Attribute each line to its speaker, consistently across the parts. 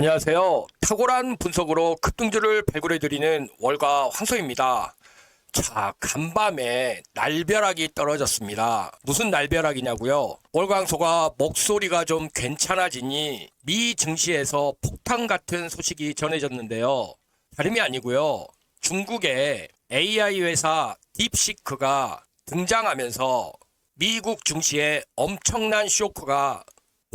Speaker 1: 안녕하세요. 탁월한 분석으로 급등주를 발굴해드리는 월가 황소입니다. 자, 간밤에 날벼락이 떨어졌습니다. 무슨 날벼락이냐고요? 월가 황소가 목소리가 좀 괜찮아지니 미 증시에서 폭탄 같은 소식이 전해졌는데요. 다름이 아니고요. 중국의 AI 회사 딥시크가 등장하면서 미국 증시에 엄청난 쇼크가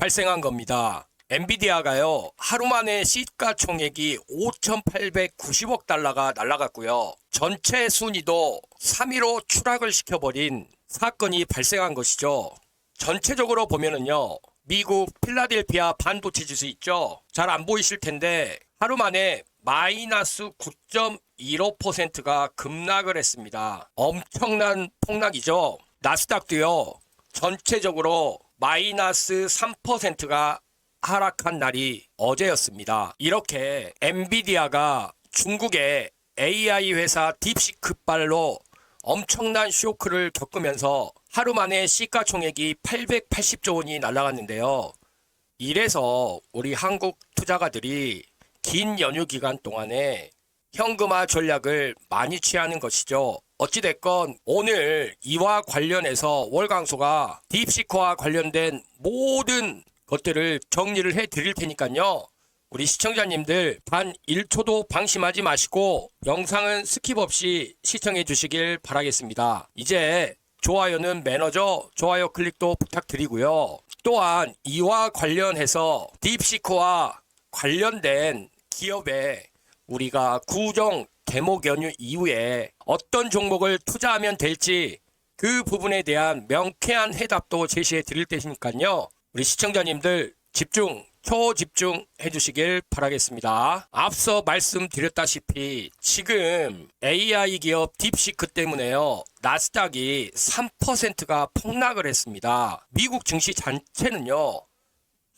Speaker 1: 발생한 겁니다. 엔비디아가요, 하루 만에 시가총액이 5,890억 달러가 날아갔고요. 전체 순위도 3위로 추락을 시켜버린 사건이 발생한 것이죠. 전체적으로 보면은요, 미국 필라델피아 반도체 지수 있죠? 잘 안 보이실 텐데 하루 만에 마이너스 9.15%가 급락을 했습니다. 엄청난 폭락이죠. 나스닥도요, 전체적으로 마이너스 3%가 하락한 날이 어제였습니다. 이렇게 엔비디아가 중국의 AI 회사 딥시크발로 엄청난 쇼크를 겪으면서 하루 만에 시가총액이 880조 원이 날아갔는데요. 이래서 우리 한국 투자가들이 긴 연휴 기간 동안에 현금화 전략을 많이 취하는 것이죠. 어찌됐건 오늘 이와 관련해서 월강소가 딥시크와 관련된 모든 것들을 정리를 해 드릴 테니까요. 우리 시청자님들 단 1초도 방심하지 마시고 영상은 스킵 없이 시청해 주시길 바라겠습니다. 이제 좋아요는 매너죠. 좋아요 클릭도 부탁드리고요. 또한 이와 관련해서 딥시크와 관련된 기업에 우리가 구정 개목 연휴 이후에 어떤 종목을 투자하면 될지 그 부분에 대한 명쾌한 해답도 제시해 드릴 테니까요. 우리 시청자님들 집중, 초집중 해주시길 바라겠습니다. 앞서 말씀드렸다시피 지금 AI 기업 딥시크 때문에요. 나스닥이 3%가 폭락을 했습니다. 미국 증시 자체는요.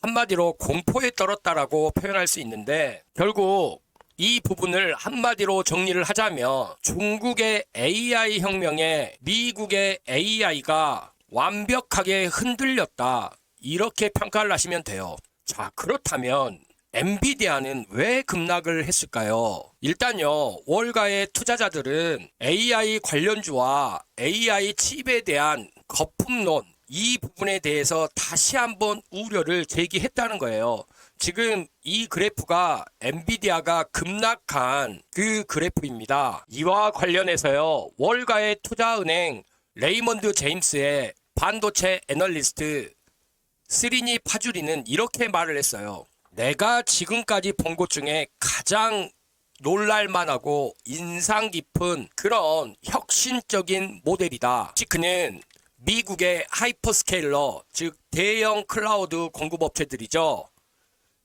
Speaker 1: 한마디로 공포에 떨었다라고 표현할 수 있는데 결국 이 부분을 한마디로 정리를 하자면 중국의 AI 혁명에 미국의 AI가 완벽하게 흔들렸다. 이렇게 평가를 하시면 돼요. 자, 그렇다면 엔비디아는 왜 급락을 했을까요? 일단요, 월가의 투자자들은 AI 관련주와 AI 칩에 대한 거품론 이 부분에 대해서 다시 한번 우려를 제기했다는 거예요. 지금 이 그래프가 엔비디아가 급락한 그 그래프입니다. 이와 관련해서요, 월가의 투자은행 레이먼드 제임스의 반도체 애널리스트 스리니 파주리는 이렇게 말을 했어요. 내가 지금까지 본 것 중에 가장 놀랄만하고 인상 깊은 그런 혁신적인 모델이다. 그는 미국의 하이퍼스케일러, 즉 대형 클라우드 공급업체들이죠.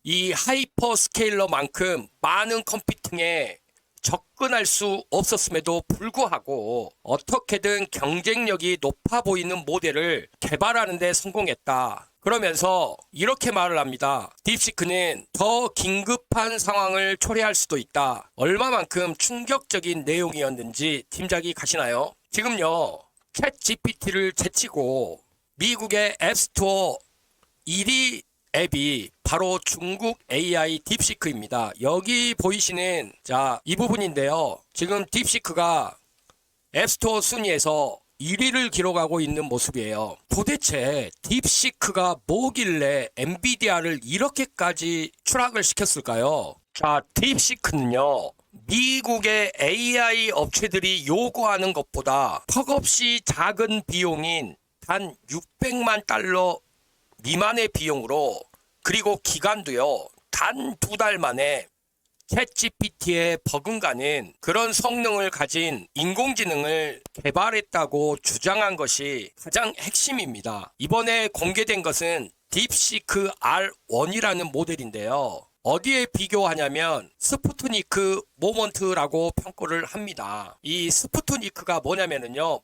Speaker 1: 이 하이퍼스케일러만큼 많은 컴퓨팅에 접근할 수 없었음에도 불구하고 어떻게든 경쟁력이 높아 보이는 모델을 개발하는 데 성공했다. 그러면서 이렇게 말을 합니다. 딥시크는 더 긴급한 상황을 초래할 수도 있다. 얼마만큼 충격적인 내용이었는지 짐작이 가시나요? 지금요, 챗 GPT를 제치고 미국의 앱스토어 1위 앱이 바로 중국 AI 딥시크입니다. 여기 보이시는 이 부분인데요. 지금 딥시크가 앱스토어 순위에서 1위를 기록하고 있는 모습이에요. 도대체 딥시크가 뭐길래 엔비디아를 이렇게까지 추락을 시켰을까요? 자, 딥시크는요, 미국의 AI 업체들이 요구하는 것보다 턱없이 작은 비용인 단 600만 달러 미만의 비용으로, 그리고 기간도요, 단 2달 만에 챗GPT에 버금가는 그런 성능을 가진 인공지능을 개발했다고 주장한 것이 가장 핵심입니다. 이번에 공개된 것은 딥시크 R1이라는 모델인데요. 어디에 비교하냐면 스푸트니크 모먼트라고 평가를 합니다. 이 스푸트니크가 뭐냐면요,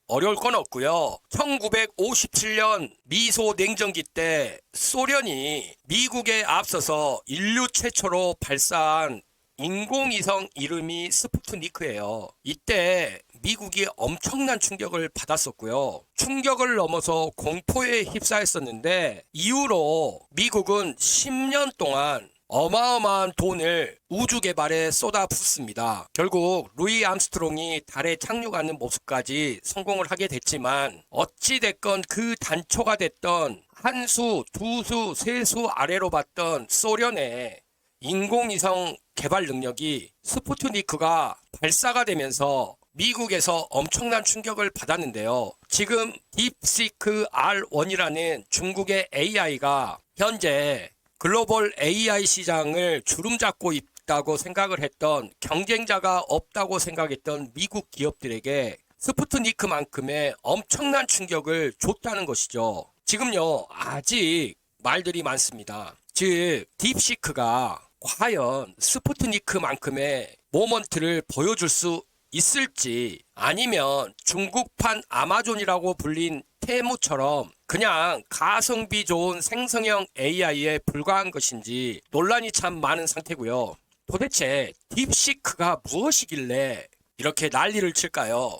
Speaker 1: 어려울 건 없고요. 1957년 미소 냉전기 때 소련이 미국에 앞서서 인류 최초로 발사한 인공위성 이름이 스푸트니크예요. 이때 미국이 엄청난 충격을 받았었고요. 충격을 넘어서 공포에 휩싸였었는데 이후로 미국은 10년 동안 어마어마한 돈을 우주 개발에 쏟아붓습니다. 결국 루이 암스트롱이 달에 착륙하는 모습까지 성공을 하게 됐지만 어찌됐건 그 단초가 됐던 한 수, 두 수, 세 수 아래로 봤던 소련의 인공위성 개발 능력이 스푸트니크가 발사가 되면서 미국에서 엄청난 충격을 받았는데요. 지금 딥시크 R1이라는 중국의 AI가 현재 글로벌 AI 시장을 주름잡고 있다고 생각을 했던, 경쟁자가 없다고 생각했던 미국 기업들에게 스푸트니크만큼의 엄청난 충격을 줬다는 것이죠. 지금요, 아직 말들이 많습니다. 즉 딥시크가 과연 스푸트니크만큼의 모먼트를 보여줄 수 있을지, 아니면 중국판 아마존이라고 불린 테무처럼 그냥 가성비 좋은 생성형 AI에 불과한 것인지 논란이 참 많은 상태고요. 도대체 딥시크가 무엇이길래 이렇게 난리를 칠까요?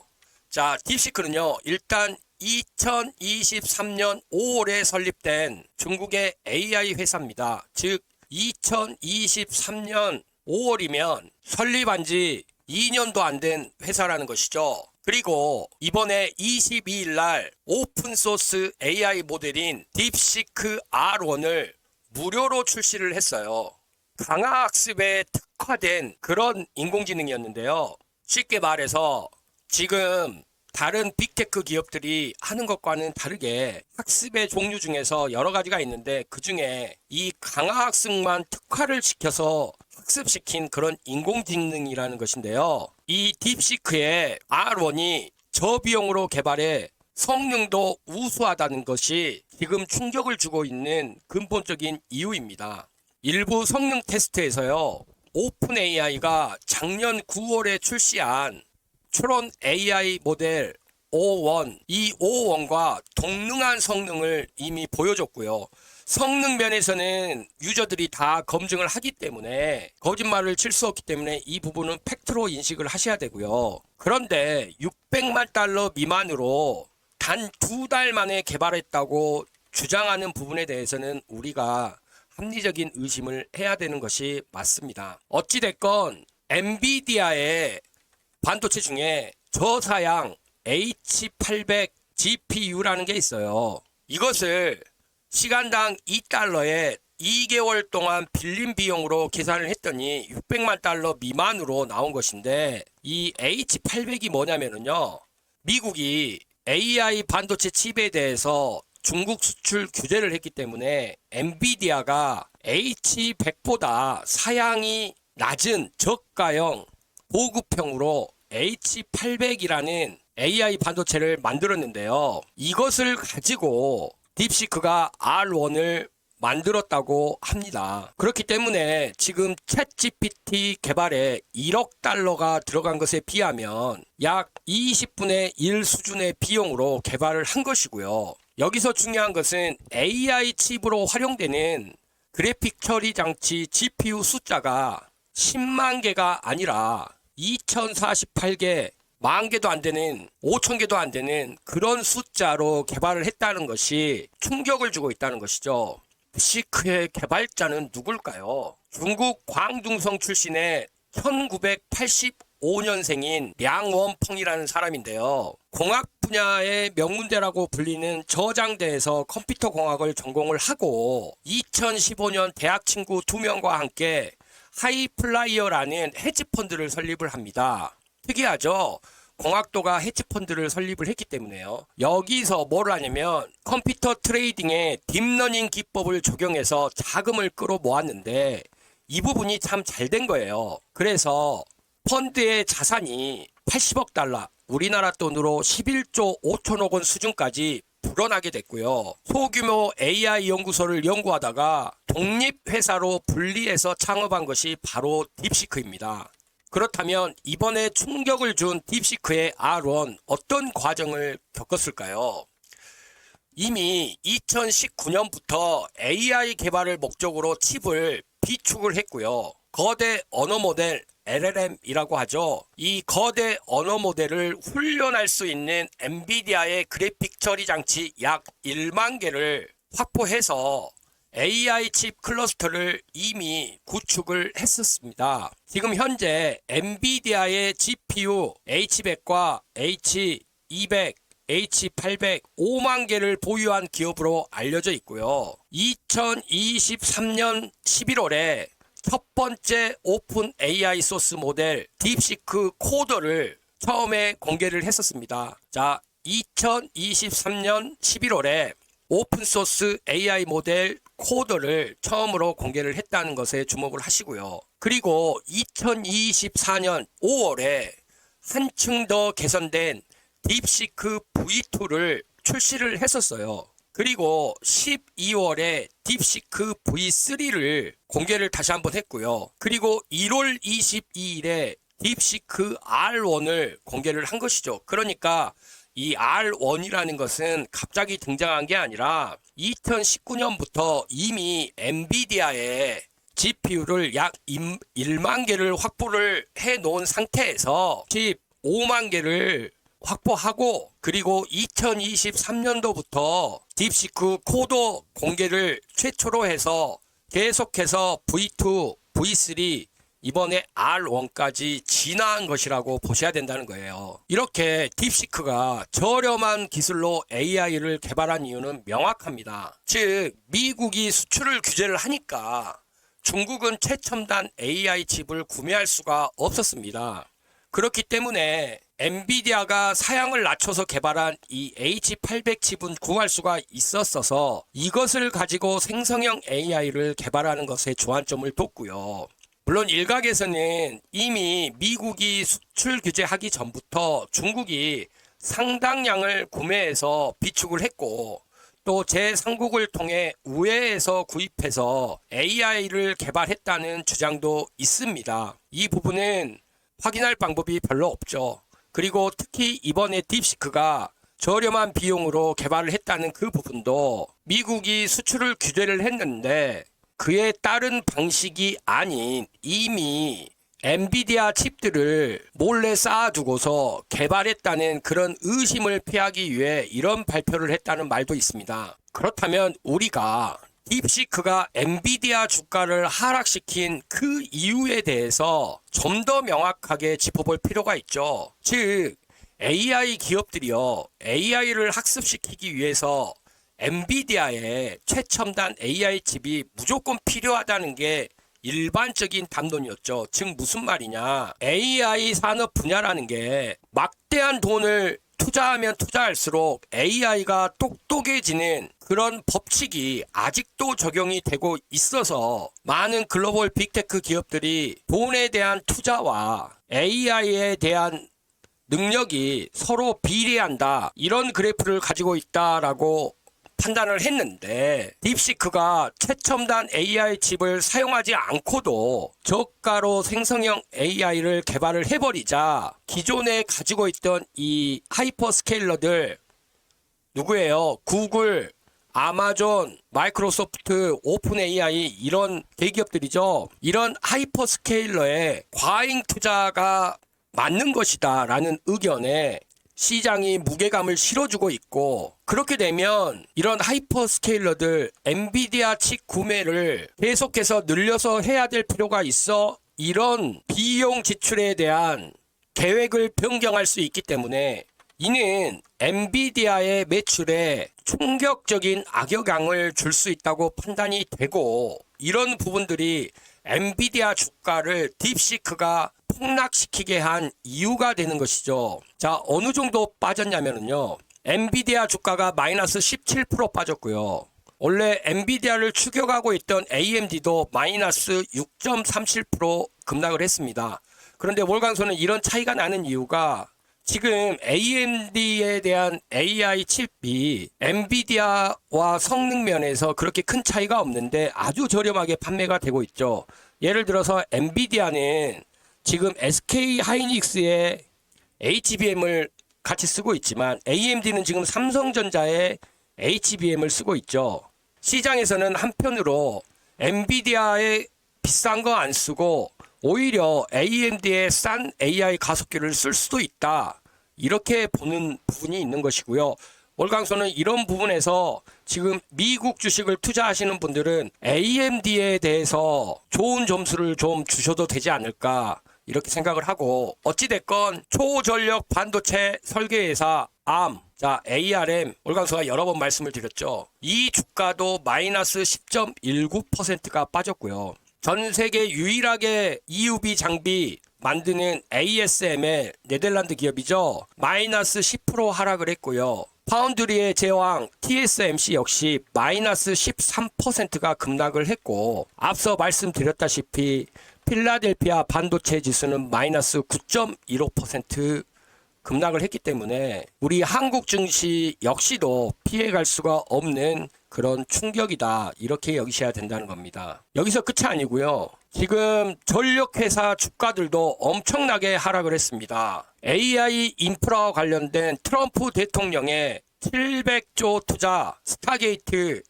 Speaker 1: 자, 딥시크는요, 일단 2023년 5월에 설립된 중국의 AI 회사입니다. 즉 2023년 5월이면 설립한 지 2년도 안 된 회사라는 것이죠. 그리고 이번에 22일 날 오픈소스 AI 모델인 딥시크 R1을 무료로 출시를 했어요. 강화학습에 특화된 그런 인공지능이었는데요. 쉽게 말해서 지금 다른 빅테크 기업들이 하는 것과는 다르게 학습의 종류 중에서 여러 가지가 있는데, 그 중에 이 강화학습만 특화를 시켜서 학습시킨 그런 인공지능이라는 것인데요. 이 딥시크의 R1이 저비용으로 개발해 성능도 우수하다는 것이 지금 충격을 주고 있는 근본적인 이유입니다. 일부 성능 테스트에서요, 오픈 AI가 작년 9월에 출시한 추론 AI 모델 5.1, 이 5.1과 동등한 성능을 이미 보여줬고요. 성능 면에서는 유저들이 다 검증을 하기 때문에 거짓말을 칠 수 없기 때문에 이 부분은 팩트로 인식을 하셔야 되고요. 그런데 600만 달러 미만으로 단 2달 만에 개발했다고 주장하는 부분에 대해서는 우리가 합리적인 의심을 해야 되는 것이 맞습니다. 어찌됐건 엔비디아의 반도체 중에 저사양 H800 GPU라는 게 있어요. 이것을 시간당 2달러에 2개월 동안 빌린 비용으로 계산을 했더니 600만 달러 미만으로 나온 것인데, 이 H800이 뭐냐면요, 미국이 AI 반도체 칩에 대해서 중국 수출 규제를 했기 때문에 엔비디아가 H100보다 사양이 낮은 저가형 보급형으로 H800이라는 AI 반도체를 만들었는데요. 이것을 가지고 딥시크가 R1을 만들었다고 합니다. 그렇기 때문에 지금 챗GPT 개발에 1억 달러가 들어간 것에 비하면 약 20분의 1 수준의 비용으로 개발을 한 것이고요. 여기서 중요한 것은 AI 칩으로 활용되는 그래픽 처리 장치 GPU 숫자가 10만 개가 아니라 2048개, 10,000개도 안 되는, 5,000개도 안 되는 그런 숫자로 개발을 했다는 것이 충격을 주고 있다는 것이죠. 딥시크의 개발자는 누굴까요? 중국 광둥성 출신의 1985년생인 량원펑이라는 사람인데요. 공학 분야의 명문대라고 불리는 저장대에서 컴퓨터 공학을 전공을 하고 2015년 대학 친구 2명과 함께 하이플라이어라는 헤지펀드를 설립을 합니다. 특이하죠? 공학도가 헤지펀드를 설립을 했기 때문에요. 여기서 뭘 하냐면 컴퓨터 트레이딩에 딥러닝 기법을 적용해서 자금을 끌어 모았는데, 이 부분이 참 잘 된 거예요. 그래서 펀드의 자산이 80억 달러, 우리나라 돈으로 11조 5천억 원 수준까지 불어나게 됐고요. 소규모 AI 연구소를 연구하다가 독립회사로 분리해서 창업한 것이 바로 딥시크입니다. 그렇다면 이번에 충격을 준 딥시크의 R1, 어떤 과정을 겪었을까요? 이미 2019년부터 AI 개발을 목적으로 칩을 비축을 했고요. 거대 언어 모델 LLM이라고 하죠. 이 거대 언어 모델을 훈련할 수 있는 엔비디아의 그래픽 처리 장치 약 1만 개를 확보해서 AI 칩 클러스터를 이미 구축을 했었습니다. 지금 현재 엔비디아의 GPU H100과 H200, H800 5만 개를 보유한 기업으로 알려져 있고요. 2023년 11월에 첫 번째 오픈 AI 소스 모델 딥시크 코더를 처음에 공개를 했었습니다. 자, 2023년 11월에 오픈소스 AI 모델 코더를 처음으로 공개를 했다는 것에 주목을 하시고요. 그리고 2024년 5월에 한층 더 개선된 딥시크 V2를 출시를 했었어요. 그리고 12월에 딥시크 V3를 공개를 다시 한번 했고요. 그리고 1월 22일에 딥시크 R1을 공개를 한 것이죠. 그러니까 이 R1이라는 것은 갑자기 등장한 게 아니라 2019년부터 이미 엔비디아의 GPU를 약 1만 개를 확보를 해 놓은 상태에서 15만 개를 확보하고, 그리고 2023년도부터 딥시크 코더 공개를 최초로 해서 계속해서 V2, V3, 이번에 R1까지 진화한 것이라고 보셔야 된다는 거예요. 이렇게 딥시크가 저렴한 기술로 AI를 개발한 이유는 명확합니다. 즉, 미국이 수출을 규제를 하니까 중국은 최첨단 AI 칩을 구매할 수가 없었습니다. 그렇기 때문에 엔비디아가 사양을 낮춰서 개발한 이 H800 칩은 구할 수가 있었어서 이것을 가지고 생성형 AI를 개발하는 것에 주안점을 뒀고요. 물론 일각에서는 이미 미국이 수출 규제하기 전부터 중국이 상당량을 구매해서 비축을 했고, 또 제3국을 통해 우회해서 구입해서 AI를 개발했다는 주장도 있습니다. 이 부분은 확인할 방법이 별로 없죠. 그리고 특히 이번에 딥시크가 저렴한 비용으로 개발을 했다는 그 부분도 미국이 수출을 규제를 했는데 그에 따른 방식이 아닌 이미 엔비디아 칩들을 몰래 쌓아두고서 개발했다는 그런 의심을 피하기 위해 이런 발표를 했다는 말도 있습니다. 그렇다면 우리가 딥시크가 엔비디아 주가를 하락시킨 그 이유에 대해서 좀 더 명확하게 짚어볼 필요가 있죠. 즉, AI 기업들이요, AI를 학습시키기 위해서 엔비디아의 최첨단 AI 칩이 무조건 필요하다는 게 일반적인 담론이었죠. 즉 무슨 말이냐, AI 산업 분야라는 게 막대한 돈을 투자하면 투자할수록 AI가 똑똑해지는 그런 법칙이 아직도 적용이 되고 있어서 많은 글로벌 빅테크 기업들이 돈에 대한 투자와 AI에 대한 능력이 서로 비례한다, 이런 그래프를 가지고 있다라고 판단을 했는데, 딥시크가 최첨단 AI 칩을 사용하지 않고도 저가로 생성형 AI를 개발을 해버리자 기존에 가지고 있던 이 하이퍼스케일러들 누구예요? 구글, 아마존, 마이크로소프트, 오픈 AI, 이런 대기업들이죠. 이런 하이퍼스케일러에 과잉 투자가 맞는 것이다 라는 의견에 시장이 무게감을 실어주고 있고, 그렇게 되면 이런 하이퍼스케일러들 엔비디아 칩 구매를 계속해서 늘려서 해야 될 필요가 있어 이런 비용 지출에 대한 계획을 변경할 수 있기 때문에 이는 엔비디아의 매출에 충격적인 악영향을 줄 수 있다고 판단이 되고, 이런 부분들이 엔비디아 주가를 딥시크가 폭락시키게 한 이유가 되는 것이죠. 자, 어느 정도 빠졌냐면요, 엔비디아 주가가 마이너스 17% 빠졌고요. 원래 엔비디아를 추격하고 있던 AMD도 마이너스 6.37% 급락을 했습니다. 그런데 월광소는 이런 차이가 나는 이유가 지금 AMD에 대한 AI 칩이 엔비디아와 성능 면에서 그렇게 큰 차이가 없는데 아주 저렴하게 판매가 되고 있죠. 예를 들어서 엔비디아는 지금 SK 하이닉스의 HBM을 같이 쓰고 있지만 AMD는 지금 삼성전자의 HBM을 쓰고 있죠. 시장에서는 한편으로 엔비디아의 비싼 거 안 쓰고 오히려 AMD의 싼 AI 가속기를 쓸 수도 있다, 이렇게 보는 부분이 있는 것이고요. 월강소는 이런 부분에서 지금 미국 주식을 투자하시는 분들은 AMD에 대해서 좋은 점수를 좀 주셔도 되지 않을까 이렇게 생각을 하고, 어찌됐건 초전력 반도체 설계회사 ARM, 자 ARM, 월강소가 여러 번 말씀을 드렸죠. 이 주가도 마이너스 10.19%가 빠졌고요. 전 세계 유일하게 EUV 장비 만드는 ASML 네덜란드 기업이죠. 마이너스 10% 하락을 했고요. 파운드리의 제왕 TSMC 역시 마이너스 13%가 급락을 했고, 앞서 말씀드렸다시피 필라델피아 반도체 지수는 마이너스 9.15% 급락을 했기 때문에 우리 한국 증시 역시도 피해갈 수가 없는 그런 충격이다, 이렇게 여기셔야 된다는 겁니다. 여기서 끝이 아니고요. 지금 전력회사 주가들도 엄청나게 하락을 했습니다. AI 인프라와 관련된 트럼프 대통령의 700조 투자 스타게이트,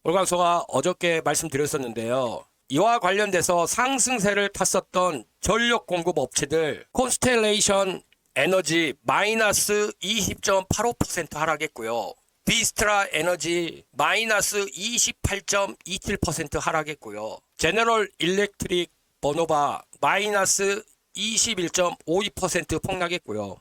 Speaker 1: 월광소가 어저께 말씀드렸었는데요. 이와 관련돼서 상승세를 탔었던 전력 공급 업체들 콘스텔레이션 에너지 마이너스 20.85% 하락했고요. 비스트라 에너지 마이너스 28.27% 하락했고요. 제너럴 일렉트릭 버노바 마이너스 21.52% 폭락했고요.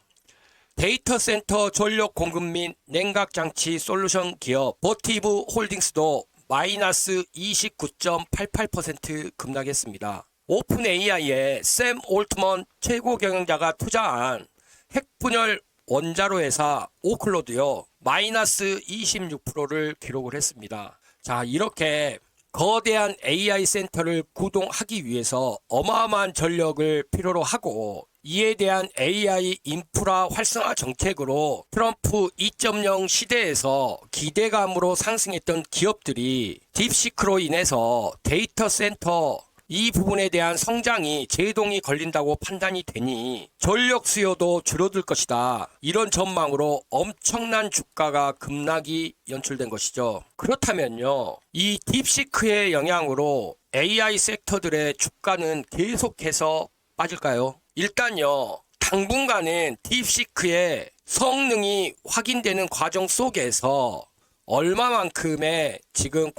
Speaker 1: 데이터 센터 전력 공급 및 냉각장치 솔루션 기업 버티브 홀딩스도 마이너스 29.88% 급락했습니다. 오픈 AI의 샘 올트먼 최고 경영자가 투자한 핵분열 원자로 회사 오클로드요, 마이너스 26%를 기록을 했습니다. 자, 이렇게 거대한 AI 센터를 구동하기 위해서 어마어마한 전력을 필요로 하고, 이에 대한 AI 인프라 활성화 정책으로 트럼프 2.0 시대에서 기대감으로 상승했던 기업들이 딥시크로 인해서 데이터 센터 이 부분에 대한 성장이 제동이 걸린다고 판단이 되니 전력 수요도 줄어들 것이다, 이런 전망으로 엄청난 주가가 급락이 연출된 것이죠. 그렇다면요, 이 딥시크의 영향으로 AI 섹터들의 주가는 계속해서 빠질까요? 일단요, 당분간은 딥시크의 성능이 확인되는 과정 속에서 얼마만큼의 지금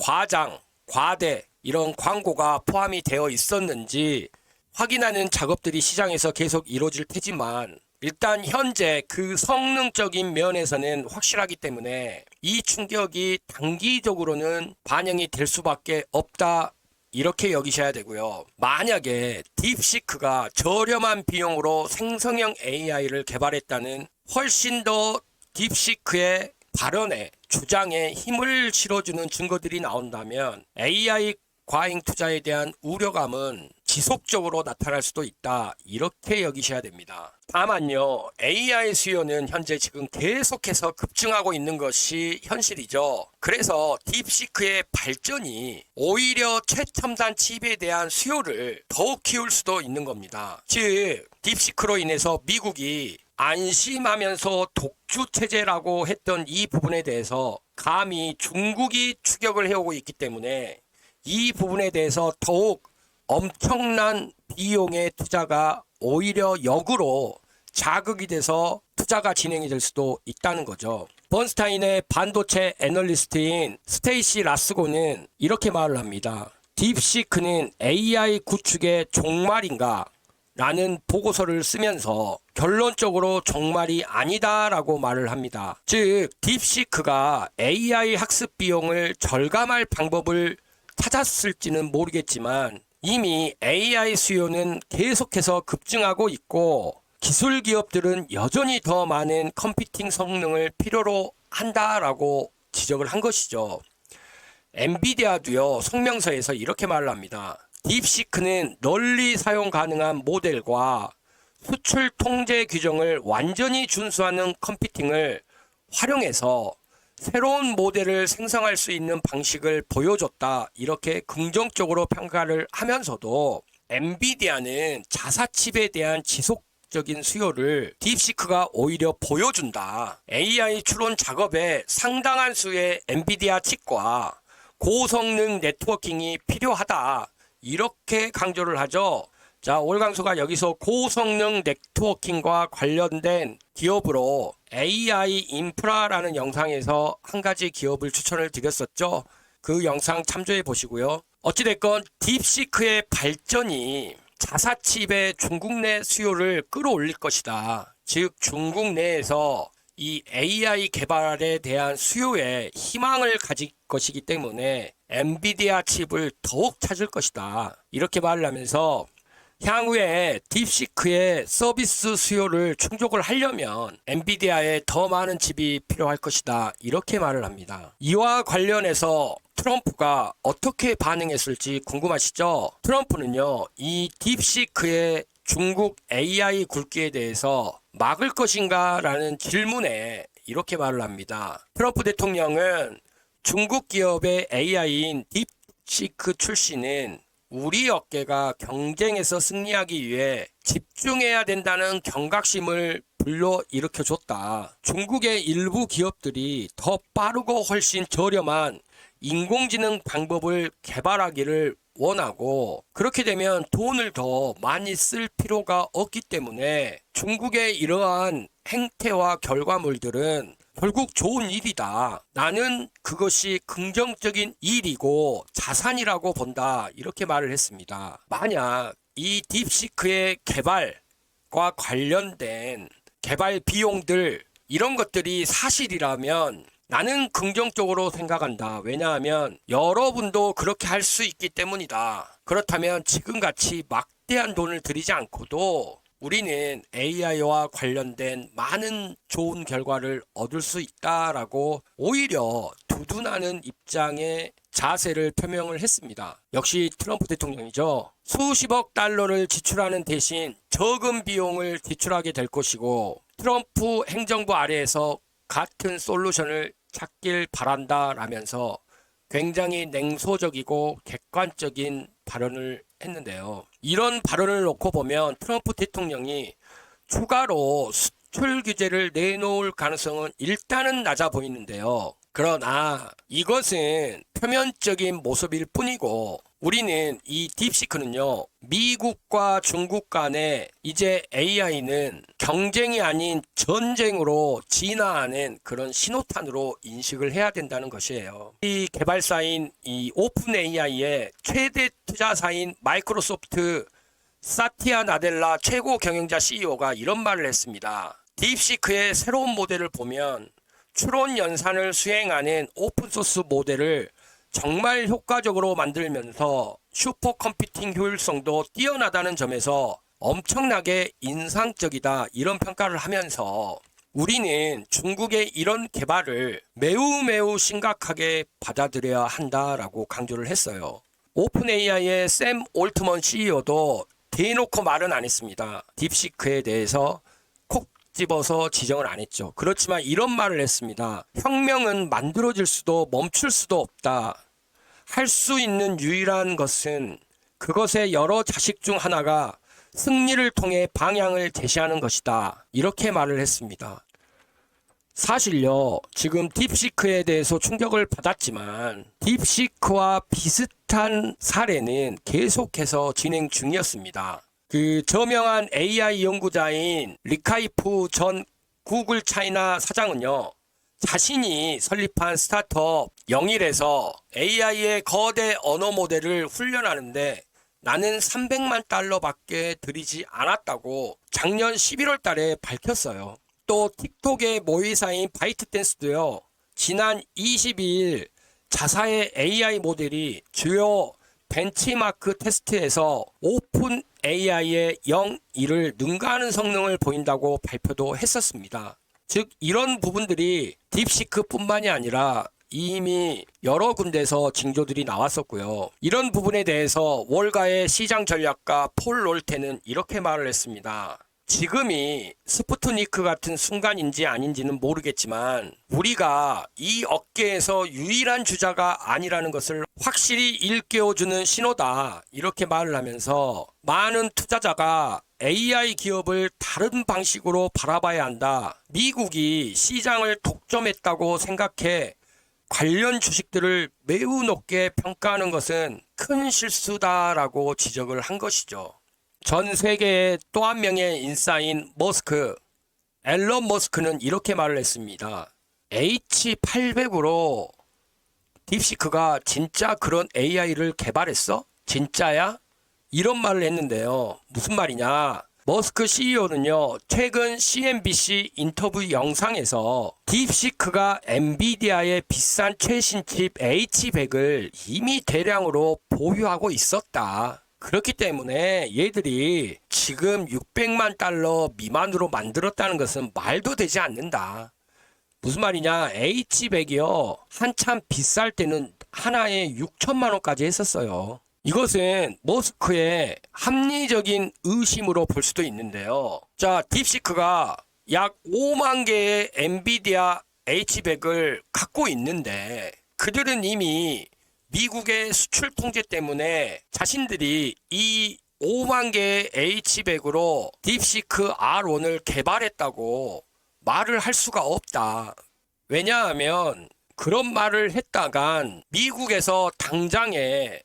Speaker 1: 과대 이런 광고가 포함이 되어 있었는지 확인하는 작업들이 시장에서 계속 이루어질 테지만, 일단 현재 그 성능적인 면에서는 확실하기 때문에 이 충격이 단기적으로는 반영이 될 수밖에 없다, 이렇게 여기셔야 되고요. 만약에 딥시크가 저렴한 비용으로 생성형 AI를 개발했다는 훨씬 더 딥시크의 발언에 주장에 힘을 실어주는 증거들이 나온다면 AI 과잉 투자에 대한 우려감은 지속적으로 나타날 수도 있다, 이렇게 여기셔야 됩니다. 다만요, AI 수요는 현재 지금 계속해서 급증하고 있는 것이 현실이죠. 그래서 딥시크의 발전이 오히려 최첨단 칩에 대한 수요를 더욱 키울 수도 있는 겁니다. 즉 딥시크로 인해서 미국이 안심하면서 독주 체제라고 했던 이 부분에 대해서 감히 중국이 추격을 해오고 있기 때문에 이 부분에 대해서 더욱 엄청난 비용의 투자가 오히려 역으로 자극이 돼서 투자가 진행이 될 수도 있다는 거죠. 번스타인의 반도체 애널리스트인 스테이시 라스고는 이렇게 말을 합니다. 딥시크는 AI 구축의 종말인가? 라는 보고서를 쓰면서 결론적으로 종말이 아니다라고 말을 합니다. 즉 딥시크가 AI 학습 비용을 절감할 방법을 찾았을지는 모르겠지만 이미 AI 수요는 계속해서 급증하고 있고, 기술 기업들은 여전히 더 많은 컴퓨팅 성능을 필요로 한다라고 지적을 한 것이죠. 엔비디아도요, 성명서에서 이렇게 말을 합니다. 딥시크는 널리 사용 가능한 모델과 수출 통제 규정을 완전히 준수하는 컴퓨팅을 활용해서 새로운 모델을 생성할 수 있는 방식을 보여줬다, 이렇게 긍정적으로 평가를 하면서도 엔비디아는 자사칩에 대한 지속적인 수요를 딥시크가 오히려 보여준다, AI 추론 작업에 상당한 수의 엔비디아 칩과 고성능 네트워킹이 필요하다, 이렇게 강조를 하죠. 자, 월강소가 여기서 고성능 네트워킹과 관련된 기업으로 AI 인프라라는 영상에서 한 가지 기업을 추천을 드렸었죠. 그 영상 참조해 보시고요. 어찌됐건 딥시크의 발전이 자사칩의 중국 내 수요를 끌어올릴 것이다. 즉 중국 내에서 이 AI 개발에 대한 수요에 희망을 가질 것이기 때문에 엔비디아 칩을 더욱 찾을 것이다. 이렇게 말을 하면서 향후에 딥시크의 서비스 수요를 충족을 하려면 엔비디아에 더 많은 칩이 필요할 것이다. 이렇게 말을 합니다. 이와 관련해서 트럼프가 어떻게 반응했을지 궁금하시죠? 트럼프는요, 이 딥시크의 중국 AI 굴기에 대해서 막을 것인가 라는 질문에 이렇게 말을 합니다. 트럼프 대통령은 중국 기업의 AI인 딥시크 출시는 우리 업계가 경쟁에서 승리하기 위해 집중해야 된다는 경각심을 불러일으켜줬다. 중국의 일부 기업들이 더 빠르고 훨씬 저렴한 인공지능 방법을 개발하기를 원하고 그렇게 되면 돈을 더 많이 쓸 필요가 없기 때문에 중국의 이러한 행태와 결과물들은 결국 좋은 일이다. 나는 그것이 긍정적인 일이고 자산이라고 본다. 이렇게 말을 했습니다. 만약 이 딥시크의 개발과 관련된 개발 비용들 이런 것들이 사실이라면 나는 긍정적으로 생각한다. 왜냐하면 여러분도 그렇게 할 수 있기 때문이다. 그렇다면 지금같이 막대한 돈을 들이지 않고도 우리는 AI와 관련된 많은 좋은 결과를 얻을 수 있다라고 오히려 두둔하는 입장의 자세를 표명을 했습니다. 역시 트럼프 대통령이죠. 수십억 달러를 지출하는 대신 적은 비용을 지출하게 될 것이고 트럼프 행정부 아래에서 같은 솔루션을 찾길 바란다라면서 굉장히 냉소적이고 객관적인 발언을 했는데요. 이런 발언을 놓고 보면 트럼프 대통령이 추가로 수출 규제를 내놓을 가능성은 일단은 낮아 보이는데요. 그러나 이것은 표면적인 모습일 뿐이고 우리는 이 딥시크는요, 미국과 중국 간에 이제 AI는 경쟁이 아닌 전쟁으로 진화하는 그런 신호탄으로 인식을 해야 된다는 것이에요. 이 개발사인 이 오픈 AI의 최대 투자사인 마이크로소프트 사티아 나델라 최고 경영자 CEO가 이런 말을 했습니다. 딥시크의 새로운 모델을 보면 추론 연산을 수행하는 오픈소스 모델을 정말 효과적으로 만들면서 슈퍼컴퓨팅 효율성도 뛰어나다는 점에서 엄청나게 인상적이다 이런 평가를 하면서 우리는 중국의 이런 개발을 매우 심각하게 받아들여야 한다라고 강조를 했어요. 오픈 AI의 샘 올트먼 CEO도 대놓고 말은 안 했습니다. 딥시크에 대해서 콕 집어서 지정을 안 했죠. 그렇지만 이런 말을 했습니다. 혁명은 만들어질 수도 멈출 수도 없다. 할 수 있는 유일한 것은 그것의 여러 자식 중 하나가 승리를 통해 방향을 제시하는 것이다. 이렇게 말을 했습니다. 사실요, 지금 딥시크에 대해서 충격을 받았지만 딥시크와 비슷한 사례는 계속해서 진행 중이었습니다. 그 저명한 AI 연구자인 리카이프 전 구글 차이나 사장은요, 자신이 설립한 스타트업 영일에서 AI의 거대 언어 모델을 훈련하는데 나는 300만 달러밖에 들이지 않았다고 작년 11월 달에 밝혔어요. 또 틱톡의 모의사인 바이트댄스도요, 지난 22일 자사의 AI 모델이 주요 벤치마크 테스트에서 오픈 AI의 0.1을 능가하는 성능을 보인다고 발표도 했었습니다. 즉 이런 부분들이 딥시크뿐만이 아니라 이미 여러 군데서 징조들이 나왔었고요. 이런 부분에 대해서 월가의 시장 전략가 폴 롤테는 이렇게 말을 했습니다. 지금이 스푸트니크 같은 순간인지 아닌지는 모르겠지만 우리가 이 업계에서 유일한 주자가 아니라는 것을 확실히 일깨워주는 신호다. 이렇게 말을 하면서 많은 투자자가 AI 기업을 다른 방식으로 바라봐야 한다. 미국이 시장을 독점했다고 생각해 관련 주식들을 매우 높게 평가하는 것은 큰 실수다라고 지적을 한 것이죠. 전 세계의 또 한 명의 인싸인 머스크, 앨런 머스크는 이렇게 말을 했습니다. H800으로 딥시크가 진짜 그런 AI를 개발했어? 진짜야? 이런 말을 했는데요. 무슨 말이냐? 머스크 CEO는요, 최근 CNBC 인터뷰 영상에서 딥시크가 엔비디아의 비싼 최신 칩 H100을 이미 대량으로 보유하고 있었다. 그렇기 때문에 얘들이 지금 600만 달러 미만으로 만들었다는 것은 말도 되지 않는다. 무슨 말이냐? H100이요. 한참 비쌀 때는 하나에 6천만 원까지 했었어요. 이것은 머스크의 합리적인 의심으로 볼 수도 있는데요. 자, 딥시크가 약 5만 개의 엔비디아 H100을 갖고 있는데 그들은 이미 미국의 수출 통제 때문에 자신들이 이 5만 개의 H100으로 딥시크 R1을 개발했다고 말을 할 수가 없다. 왜냐하면 그런 말을 했다간 미국에서 당장에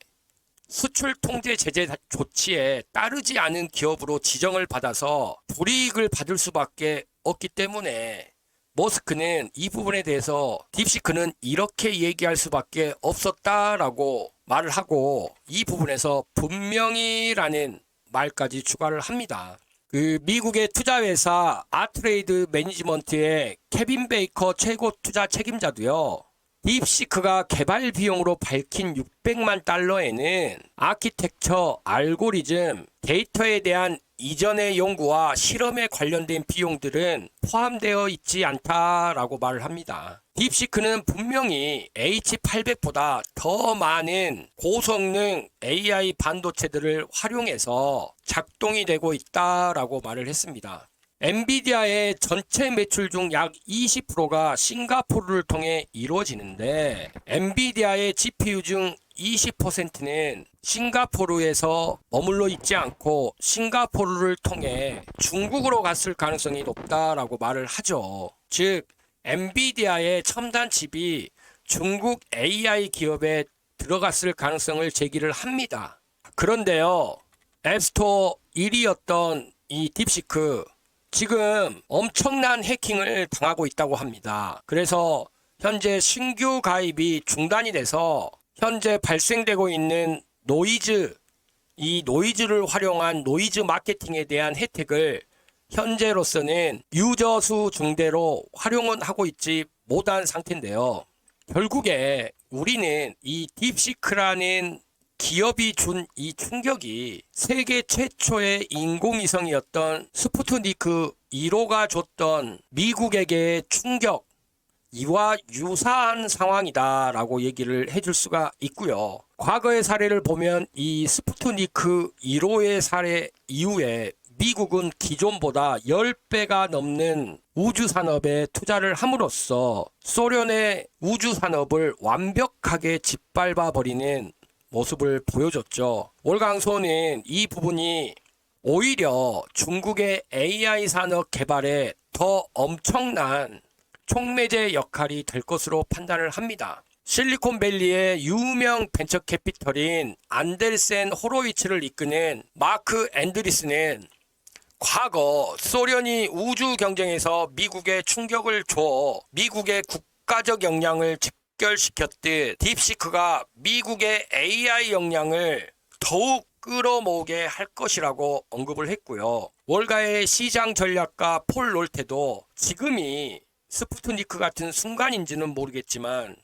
Speaker 1: 수출 통제 제재 조치에 따르지 않은 기업으로 지정을 받아서 불이익을 받을 수밖에 없기 때문에 머스크는 이 부분에 대해서 딥시크는 이렇게 얘기할 수밖에 없었다라고 말을 하고 이 부분에서 분명히라는 말까지 추가를 합니다. 그 미국의 투자회사 아트레이드 매니지먼트의 케빈 베이커 최고 투자 책임자도요. 딥시크가 개발 비용으로 밝힌 600만 달러에는 아키텍처, 알고리즘, 데이터에 대한 이전의 연구와 실험에 관련된 비용들은 포함되어 있지 않다라고 말을 합니다. 딥시크는 분명히 H800보다 더 많은 고성능 AI 반도체들을 활용해서 작동이 되고 있다라고 말을 했습니다. 엔비디아의 전체 매출 중 약 20%가 싱가포르를 통해 이루어지는데 엔비디아의 GPU 중 20%는 싱가포르에서 머물러 있지 않고 싱가포르를 통해 중국으로 갔을 가능성이 높다라고 말을 하죠. 즉 엔비디아의 첨단 칩이 중국 AI 기업에 들어갔을 가능성을 제기를 합니다. 그런데요, 앱스토어 1위였던 이 딥시크 지금 엄청난 해킹을 당하고 있다고 합니다. 그래서 현재 신규 가입이 중단이 돼서 현재 발생되고 있는 노이즈, 이 노이즈를 활용한 노이즈 마케팅에 대한 혜택을 현재로서는 유저 수 중대로 활용은 하고 있지 못한 상태인데요. 결국에 우리는 이 딥시크라는 기업이 준 이 충격이 세계 최초의 인공위성이었던 스푸트니크 1호가 줬던 미국에게의 충격, 이와 유사한 상황이다라고 얘기를 해줄 수가 있고요. 과거의 사례를 보면 이 스푸트니크 1호의 사례 이후에 미국은 기존보다 10배가 넘는 우주산업에 투자를 함으로써 소련의 우주산업을 완벽하게 짓밟아 버리는 모습을 보여줬죠. 월강소는 이 부분이 오히려 중국의 AI 산업 개발에 더 엄청난 촉매제 역할이 될 것으로 판단을 합니다. 실리콘밸리의 유명 벤처 캐피털인 안데르센 호로위츠를 이끄는 마크 앤드리스는 과거 소련이 우주 경쟁에서 미국에 충격을 줘 미국의 국가적 역량을 직결시켰듯 딥시크가 미국의 AI 역량을 더욱 끌어모으게 할 것이라고 언급을 했고요. 월가의 시장 전략가 폴 롤테도 지금이 스푸트니크 같은 순간인지는 모르겠지만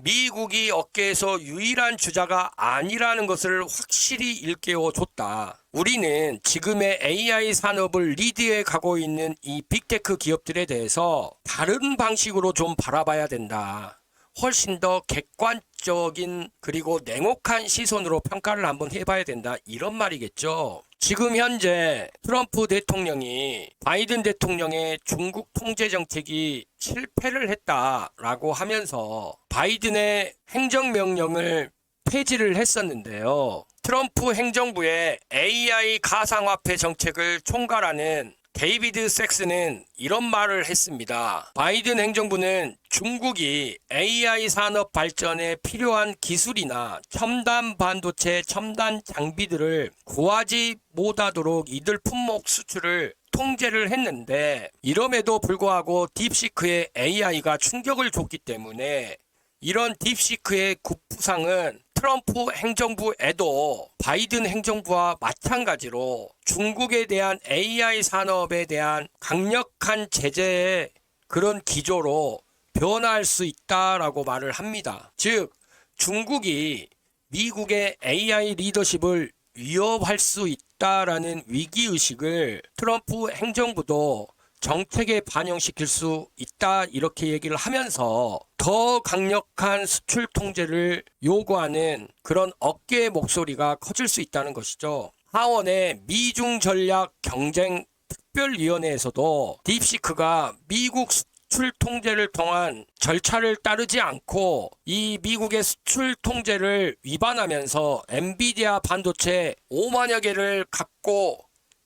Speaker 1: 미국이 업계에서 유일한 주자가 아니라는 것을 확실히 일깨워 줬다. 우리는 지금의 AI 산업을 리드해 가고 있는 이 빅테크 기업들에 대해서 다른 방식으로 좀 바라봐야 된다. 훨씬 더 객관적인 그리고 냉혹한 시선으로 평가를 한번 해봐야 된다. 이런 말이겠죠. 지금 현재 트럼프 대통령이 바이든 대통령의 중국 통제 정책이 실패를 했다라고 하면서 바이든의 행정명령을 폐지를 했었는데요. 트럼프 행정부의 AI 가상화폐 정책을 총괄하는 데이비드 섹스는 이런 말을 했습니다. 바이든 행정부는 중국이 AI 산업 발전에 필요한 기술이나 첨단 반도체, 첨단 장비들을 구하지 못하도록 이들 품목 수출을 통제를 했는데 이럼에도 불구하고 딥시크의 AI가 충격을 줬기 때문에 이런 딥시크의 급부상은 트럼프 행정부에도 바이든 행정부와 마찬가지로 중국에 대한 AI 산업에 대한 강력한 제재의 그런 기조로 변화할 수 있다라고 말을 합니다. 즉 중국이 미국의 AI 리더십을 위협할 수 있다라는 위기의식을 트럼프 행정부도 정책에 반영시킬 수 있다 이렇게 얘기를 하면서 더 강력한 수출 통제를 요구하는 그런 어깨의 목소리가 커질 수 있다는 것이죠. 하원의 미중 전략 경쟁 특별위원회에서도 딥시크가 미국 수출 통제를 통한 절차를 따르지 않고 이 미국의 수출 통제를 위반하면서 엔비디아 반도체 5만여 개를 갖고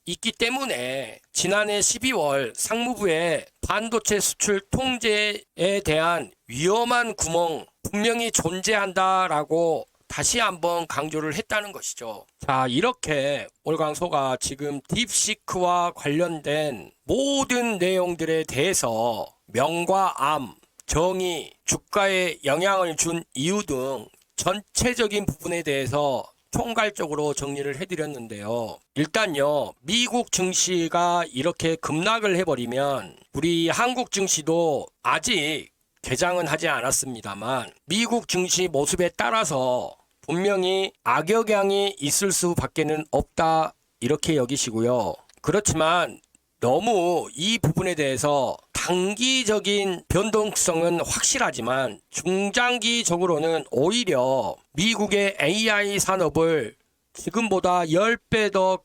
Speaker 1: 있기 때문에 지난해 12월 상무부에 반도체 수출 통제에 대한 위험한 구멍 분명히 존재한다라고 다시 한번 강조를 했다는 것이죠. 자, 이렇게 올강소가 지금 딥시크와 관련된 모든 내용들에 대해서 명과 암, 정의, 주가에 영향을 준 이유 등 전체적인 부분에 대해서 총괄적으로 정리를 해드렸는데요. 일단요, 미국 증시가 이렇게 급락을 해버리면 우리 한국 증시도 아직 개장은 하지 않았습니다만 미국 증시 모습에 따라서 분명히 악영향이 있을 수밖에는 없다 이렇게 여기시고요. 그렇지만 너무 이 부분에 대해서 단기적인 변동성은 확실하지만 중장기적으로는 오히려 미국의 AI 산업을 지금보다 10배 더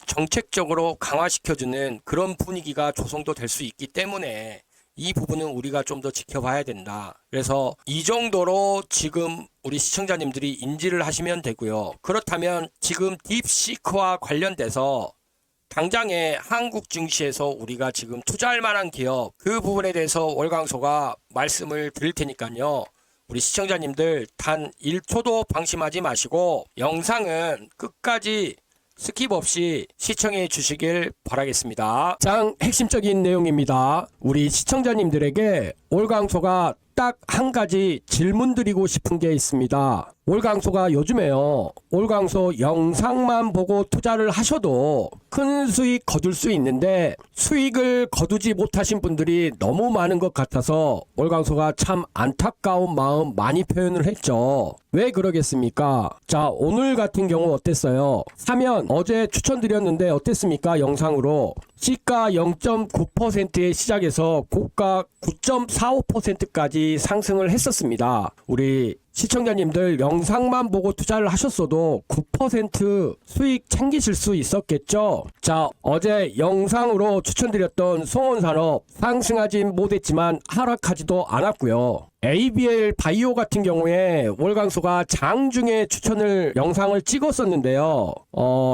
Speaker 1: 정책적으로 강화시켜주는 그런 분위기가 조성도 될 수 있기 때문에 이 부분은 우리가 좀 더 지켜봐야 된다. 그래서 이 정도로 지금 우리 시청자님들이 인지를 하시면 되고요. 그렇다면 지금 딥시크와 관련돼서 당장에 한국 증시에서 우리가 지금 투자할 만한 기업 그 부분에 대해서 월강소가 말씀을 드릴 테니까요. 우리 시청자님들 단 1초도 방심하지 마시고 영상은 끝까지 스킵 없이 시청해 주시길 바라겠습니다. 가장 핵심적인 내용입니다. 우리 시청자님들에게 올강소가 딱 한 가지 질문 드리고 싶은 게 있습니다. 올강소가 요즘에요. 올강소 영상만 보고 투자를 하셔도 큰 수익 거둘 수 있는데 수익을 거두지 못하신 분들이 너무 많은 것 같아서 올강소가 참 안타까운 마음 많이 표현을 했죠. 왜 그러겠습니까? 자, 오늘 같은 경우 어땠어요? 사면 어제 추천드렸는데 어땠습니까? 영상으로 시가 0.9%의 시작에서 고가 9.45%까지 상승을 했었습니다. 우리 시청자님들 영상만 보고 투자를 하셨어도 9% 수익 챙기실 수 있었겠죠? 자, 어제 영상으로 추천드렸던 송원산업 상승하진 못했지만 하락하지도 않았고요. ABL 바이오 같은 경우에 월강소가 장중에 추천을 영상을 찍었었는데요.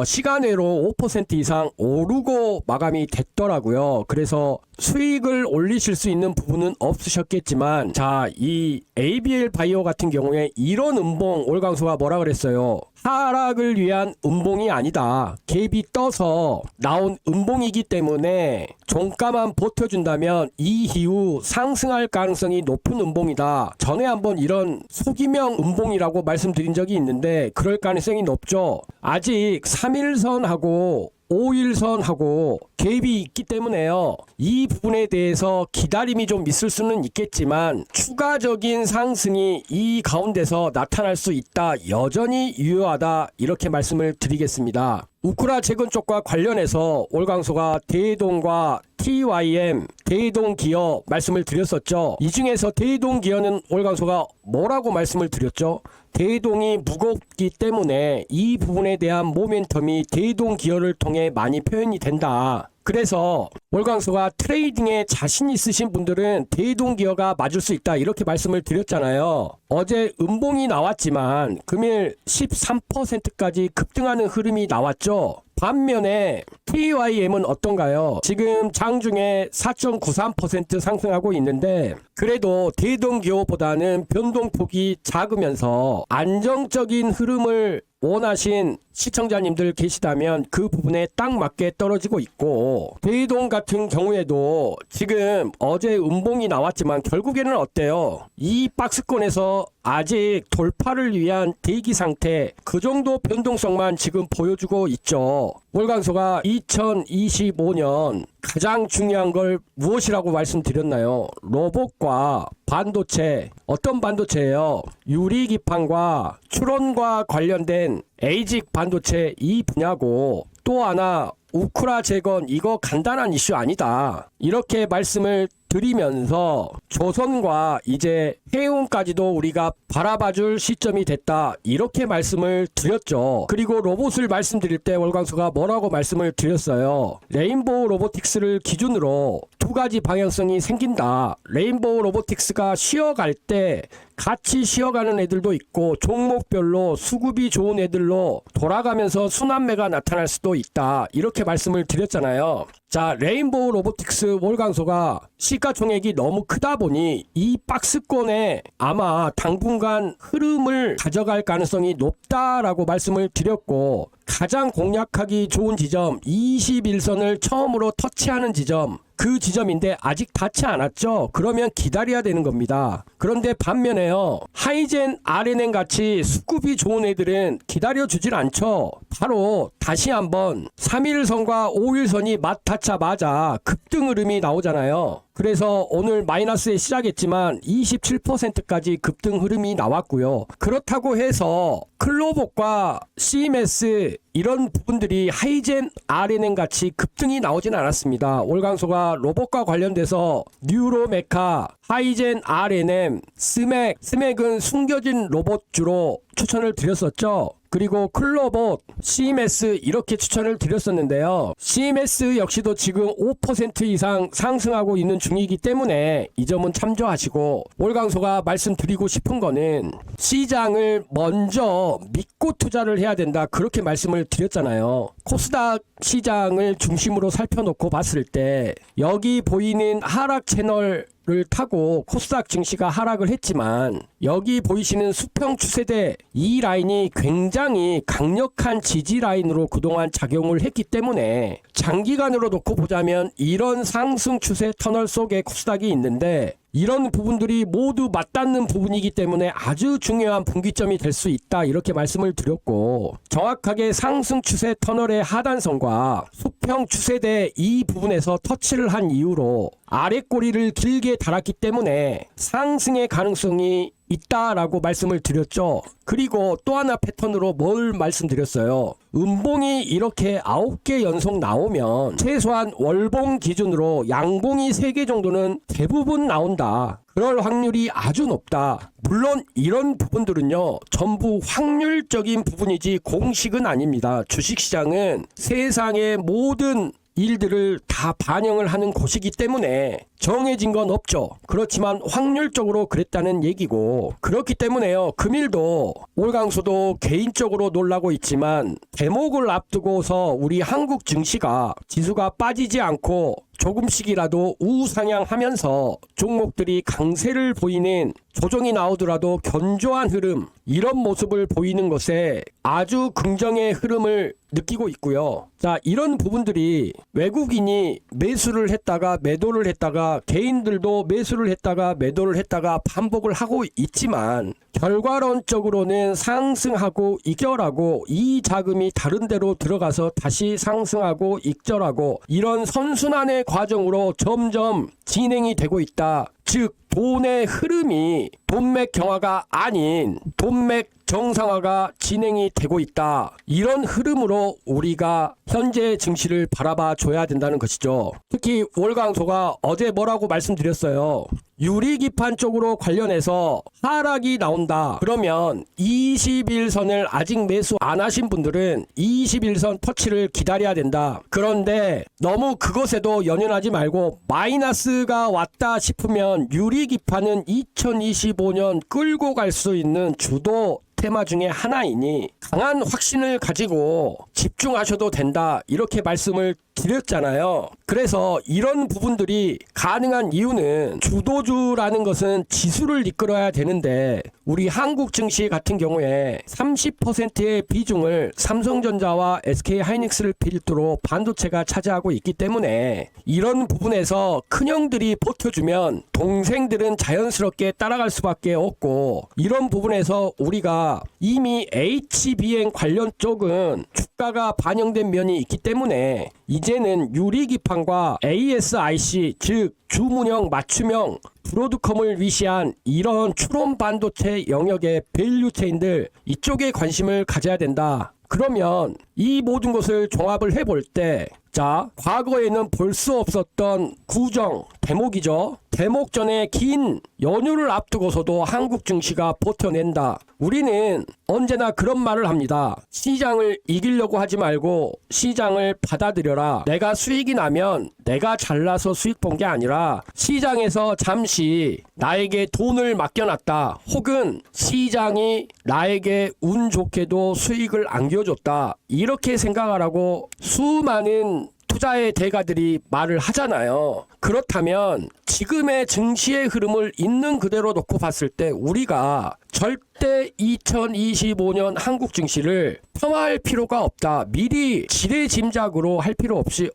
Speaker 1: 시간외로 5% 이상 오르고 마감이 됐더라고요. 그래서 수익을 올리실 수 있는 부분은 없으셨겠지만 자, 이 ABL 바이오 같은 경우에 이런 음봉 월강소가 뭐라 그랬어요? 하락을 위한 음봉이 아니다. 갭이 떠서 나온 음봉이기 때문에 종가만 버텨준다면 이후 상승할 가능성이 높은 음봉이다. 전에 한번 이런 소기명 음봉이라고 말씀드린 적이 있는데 그럴 가능성이 높죠. 아직 3일선하고 5일선하고 갭이 있기 때문에요. 이 부분에 대해서 기다림이 좀 있을 수는 있겠지만 추가적인 상승이 이 가운데서 나타날 수 있다. 여전히 유효하다. 이렇게 말씀을 드리겠습니다. 우크라 재건 쪽과 관련해서 올강소가 대동과 TYM, 대동기어 말씀을 드렸었죠. 이 중에서 대동기어는 올강소가 뭐라고 말씀을 드렸죠? 대동이 무겁기 때문에 이 부분에 대한 모멘텀이 대동기어를 통해 많이 표현이 된다. 그래서 월강소가 트레이딩에 자신 있으신 분들은 대동기어가 맞을 수 있다 이렇게 말씀을 드렸잖아요. 어제 음봉이 나왔지만 금일 13%까지 급등하는 흐름이 나왔죠. 반면에 TYM은 어떤가요? 지금 장중에 4.93% 상승하고 있는데 그래도 대동기어보다는 변동폭이 작으면서 안정적인 흐름을 원하신 시청자님들 계시다면 그 부분에 딱 맞게 떨어지고 있고, 대이동 같은 경우에도 지금 어제 음봉이 나왔지만 결국에는 어때요? 이 박스권에서 아직 돌파를 위한 대기 상태, 그 정도 변동성만 지금 보여주고 있죠. 월광소가 2025년 가장 중요한 걸 무엇이라고 말씀드렸나요? 로봇과 반도체, 어떤 반도체예요? 유리기판과 추론과 관련된 에이직 반도체 이 분야고, 또 하나 우크라 재건, 이거 간단한 이슈 아니다, 이렇게 말씀을 드리면서 조선과 이제 해운까지도 우리가 바라봐줄 시점이 됐다, 이렇게 말씀을 드렸죠. 그리고 로봇을 말씀드릴 때 월광소가 뭐라고 말씀을 드렸어요? 레인보우 로보틱스를 기준으로 두 가지 방향성이 생긴다. 레인보우 로보틱스가 쉬어갈 때 같이 쉬어가는 애들도 있고, 종목별로 수급이 좋은 애들로 돌아가면서 순환매가 나타날 수도 있다, 이렇게 말씀을 드렸잖아요. 자, 레인보우 로보틱스 월광소가 시가총액이 너무 크다 보니 이 박스권에 아마 당분간 흐름을 가져갈 가능성이 높다라고 말씀을 드렸고, 가장 공략하기 좋은 지점 21선을 처음으로 터치하는 지점, 그 지점인데 아직 닿지 않았죠. 그러면 기다려야 되는 겁니다. 그런데 반면에요, 하이젠 RNN 같이 수급이 좋은 애들은 기다려주질 않죠. 바로 다시 한번 3일선과 5일선이 맞닿자마자 급등 흐름이 나오잖아요. 그래서 오늘 마이너스에 시작했지만 27%까지 급등 흐름이 나왔고요. 그렇다고 해서 클로봇과 CMS 이런 부분들이 하이젠 RNN 같이 급등이 나오진 않았습니다. 월광소가 로봇과 관련돼서 뉴로메카, 하이젠 RNN, 스맥은 숨겨진 로봇주로 추천을 드렸었죠. 그리고 클로봇, CMS 이렇게 추천을 드렸었는데요. CMS 역시도 지금 5% 이상 상승하고 있는 중이기 때문에 이 점은 참조하시고, 월광소가 말씀드리고 싶은 거는 시장을 먼저 믿고 투자를 해야 된다, 그렇게 말씀을 드렸잖아요. 코스닥 시장을 중심으로 살펴놓고 봤을 때 여기 보이는 하락 채널 를 타고 코스닥 증시가 하락을 했지만, 여기 보이시는 수평 추세대 이 라인이 굉장히 강력한 지지 라인으로 그동안 작용을 했기 때문에 장기간으로 놓고 보자면 이런 상승 추세 터널 속에 코스닥이 있는데, 이런 부분들이 모두 맞닿는 부분이기 때문에 아주 중요한 분기점이 될 수 있다, 이렇게 말씀을 드렸고, 정확하게 상승 추세 터널의 하단선과 수평 추세대 이 부분에서 터치를 한 이후로 아래 꼬리를 길게 달았기 때문에 상승의 가능성이 있다라고 말씀을 드렸죠. 그리고 또 하나 패턴으로 뭘 말씀드렸어요? 음봉이 이렇게 9개 연속 나오면 최소한 월봉 기준으로 양봉이 3개 정도는 대부분 나온다. 그럴 확률이 아주 높다. 물론 이런 부분들은요, 전부 확률적인 부분이지 공식은 아닙니다. 주식시장은 세상의 모든 일들을 다 반영을 하는 곳이기 때문에 정해진 건 없죠. 그렇지만 확률적으로 그랬다는 얘기고, 그렇기 때문에요, 금일도 월광소도 개인적으로 놀라고 있지만 대목을 앞두고서 우리 한국 증시가 지수가 빠지지 않고 조금씩이라도 우상향하면서 종목들이 강세를 보이는, 조정이 나오더라도 견조한 흐름, 이런 모습을 보이는 것에 아주 긍정의 흐름을 느끼고 있고요. 자, 이런 부분들이 외국인이 매수를 했다가 매도를 했다가, 개인들도 매수를 했다가 매도를 했다가 반복을 하고 있지만, 결과론적으로는 상승하고 익절하고 이 자금이 다른 데로 들어가서 다시 상승하고 익절하고, 이런 선순환의 과정으로 점점 진행이 되고 있다. 즉 돈의 흐름이 돈맥 경화가 아닌 돈맥 정상화가 진행이 되고 있다. 이런 흐름으로 우리가 현재 증시를 바라봐 줘야 된다는 것이죠. 특히 월광소가 어제 뭐라고 말씀드렸어요? 유리기판 쪽으로 관련해서 하락이 나온다. 그러면 21선을 아직 매수 안 하신 분들은 21선 터치를 기다려야 된다. 그런데 너무 그것에도 연연하지 말고 마이너스가 왔다 싶으면 유리기판은 2025년 끌고 갈 수 있는 주도 테마 중에 하나이니 강한 확신을 가지고 집중하셔도 된다 이렇게 말씀을 드렸잖아요. 그래서 이런 부분들이 가능한 이유는 주도주라는 것은 지수를 이끌어야 되는데 우리 한국 증시 같은 경우에 30%의 비중을 삼성전자와 SK하이닉스를 필두로 반도체가 차지하고 있기 때문에 이런 부분에서 큰형들이 버텨주면 동생들은 자연스럽게 따라갈 수밖에 없고, 이런 부분에서 우리가 이미 HBM 관련 쪽은 주가가 반영된 면이 있기 때문에 이제는 유리기판과 ASIC 즉 주문형 맞춤형 브로드컴을 위시한 이런 추론 반도체 영역의 밸류체인들 이쪽에 관심을 가져야 된다. 그러면 이 모든 것을 종합을 해볼 때, 자, 과거에는 볼 수 없었던 구정, 대목이죠. 대목 전에 긴 연휴를 앞두고서도 한국 증시가 버텨낸다. 우리는 언제나 그런 말을 합니다. 시장을 이기려고 하지 말고 시장을 받아들여라. 내가 수익이 나면 내가 잘나서 수익 본 게 아니라 시장에서 잠시 나에게 돈을 맡겨놨다. 혹은 시장이 나에게 운 좋게도 수익을 안겨줬다. 이렇게 생각하라고 수많은 투자의 대가들이 말을 하잖아요. 그렇다면 지금의 증시의 흐름을 있는 그대로 놓고 봤을 때 우리가 절대 2025년 한국 증시를 폄하할 필요가 없다. 미리 지레짐작으로 할 필요 없이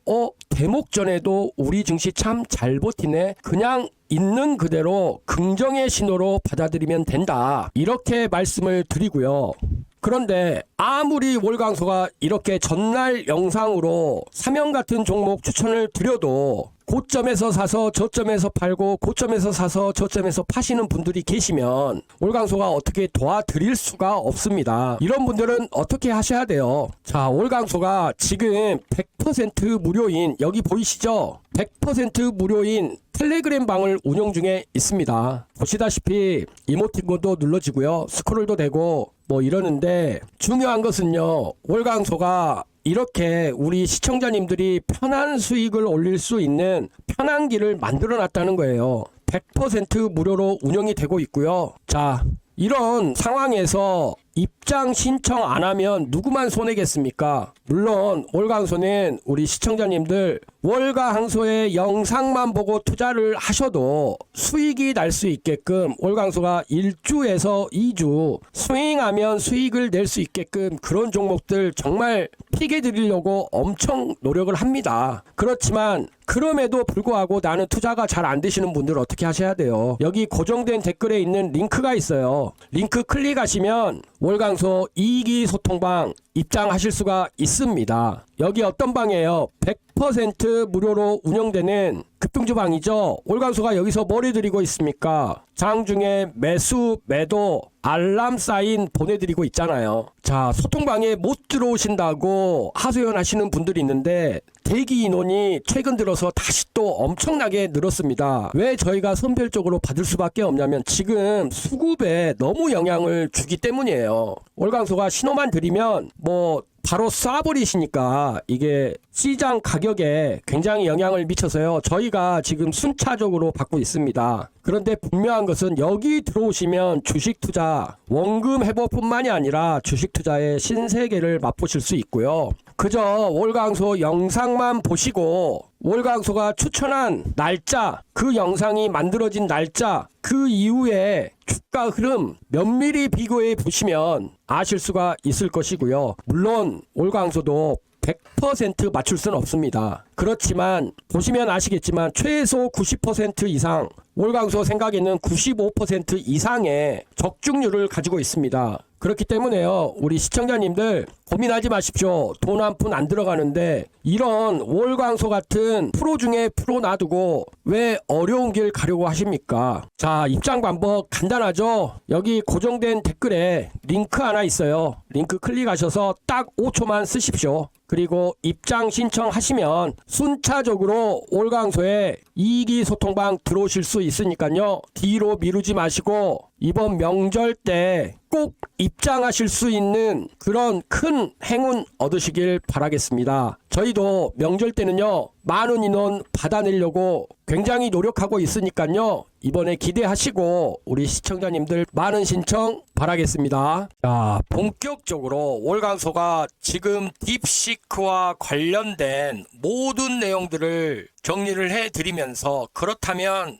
Speaker 1: 대목 전에도 우리 증시 참 잘 버티네. 그냥 있는 그대로 긍정의 신호로 받아들이면 된다. 이렇게 말씀을 드리고요. 그런데 아무리 월강소가 이렇게 전날 영상으로 사명 같은 종목 추천을 드려도 고점에서 사서 저점에서 팔고 고점에서 사서 저점에서 파시는 분들이 계시면 월강소가 어떻게 도와드릴 수가 없습니다. 이런 분들은 어떻게 하셔야 돼요? 자, 월강소가 지금 100% 무료인, 여기 보이시죠? 100% 무료인 텔레그램 방을 운영 중에 있습니다. 보시다시피 이모티콘도 눌러지고요. 스크롤도 되고 뭐 이러는데, 중요한 것은요, 월강소가 이렇게 우리 시청자님들이 편한 수익을 올릴 수 있는 편한 길을 만들어 놨다는 거예요. 100% 무료로 운영이 되고 있고요. 자, 이런 상황에서 입장 신청 안 하면 누구만 손해겠습니까? 물론 월강소는 우리 시청자님들 월가항소의 영상만 보고 투자를 하셔도 수익이 날 수 있게끔 월강소가 1주에서 2주 스윙하면 수익을 낼 수 있게끔 그런 종목들 정말 피게 드리려고 엄청 노력을 합니다. 그렇지만 그럼에도 불구하고 나는 투자가 잘 안 되시는 분들 어떻게 하셔야 돼요? 여기 고정된 댓글에 있는 링크가 있어요. 링크 클릭하시면 월강소 이익이 소통방 입장하실 수가 있습니다. 여기 어떤 방이에요? 100% 무료로 운영되는 급등주 방이죠. 월강소가 여기서 뭘 해드리고 있습니까? 장중에 매수, 매도, 알람 사인 보내드리고 있잖아요. 자, 소통방에 못 들어오신다고 하소연하시는 분들이 있는데 대기 인원이 최근 들어서 다시 또 엄청나게 늘었습니다. 왜 저희가 선별적으로 받을 수밖에 없냐면 지금 수급에 너무 영향을 주기 때문이에요. 월강소가 신호만 드리면 뭐 바로 쏴버리시니까 이게 시장 가격에 굉장히 영향을 미쳐서요. 저희가 지금 순차적으로 받고 있습니다. 그런데 분명한 것은 여기 들어오시면 주식 투자, 원금 회복뿐만이 아니라 주식 투자의 신세계를 맛보실 수 있고요. 그저 월강소 영상만 보시고 월강소가 추천한 날짜, 그 영상이 만들어진 날짜, 그 이후에 주가 흐름 면밀히 비교해 보시면 아실 수가 있을 것이고요. 물론 월강소도 100% 맞출 수는 없습니다. 그렇지만 보시면 아시겠지만 최소 90% 이상, 월강소 생각에는 95% 이상의 적중률을 가지고 있습니다. 그렇기 때문에요, 우리 시청자님들 고민하지 마십시오. 돈 한 푼 안 들어가는데 이런 월강소 같은 프로 중에 프로 놔두고 왜 어려운 길 가려고 하십니까? 자, 입장 방법 간단하죠? 여기 고정된 댓글에 링크 하나 있어요. 링크 클릭하셔서 딱 5초만 쓰십시오. 그리고 입장 신청하시면 순차적으로 월강소에 이익이 소통방 들어오실 수 있으니까요, 뒤로 미루지 마시고 이번 명절 때 꼭 입장하실 수 있는 그런 큰 행운 얻으시길 바라겠습니다. 저희도 명절 때는요, 많은 인원 받아내려고 굉장히 노력하고 있으니까요, 이번에 기대하시고 우리 시청자님들 많은 신청 바라겠습니다. 자, 본격적으로 월강소가 지금 딥시크와 관련된 모든 내용들을 정리를 해드리면서, 그렇다면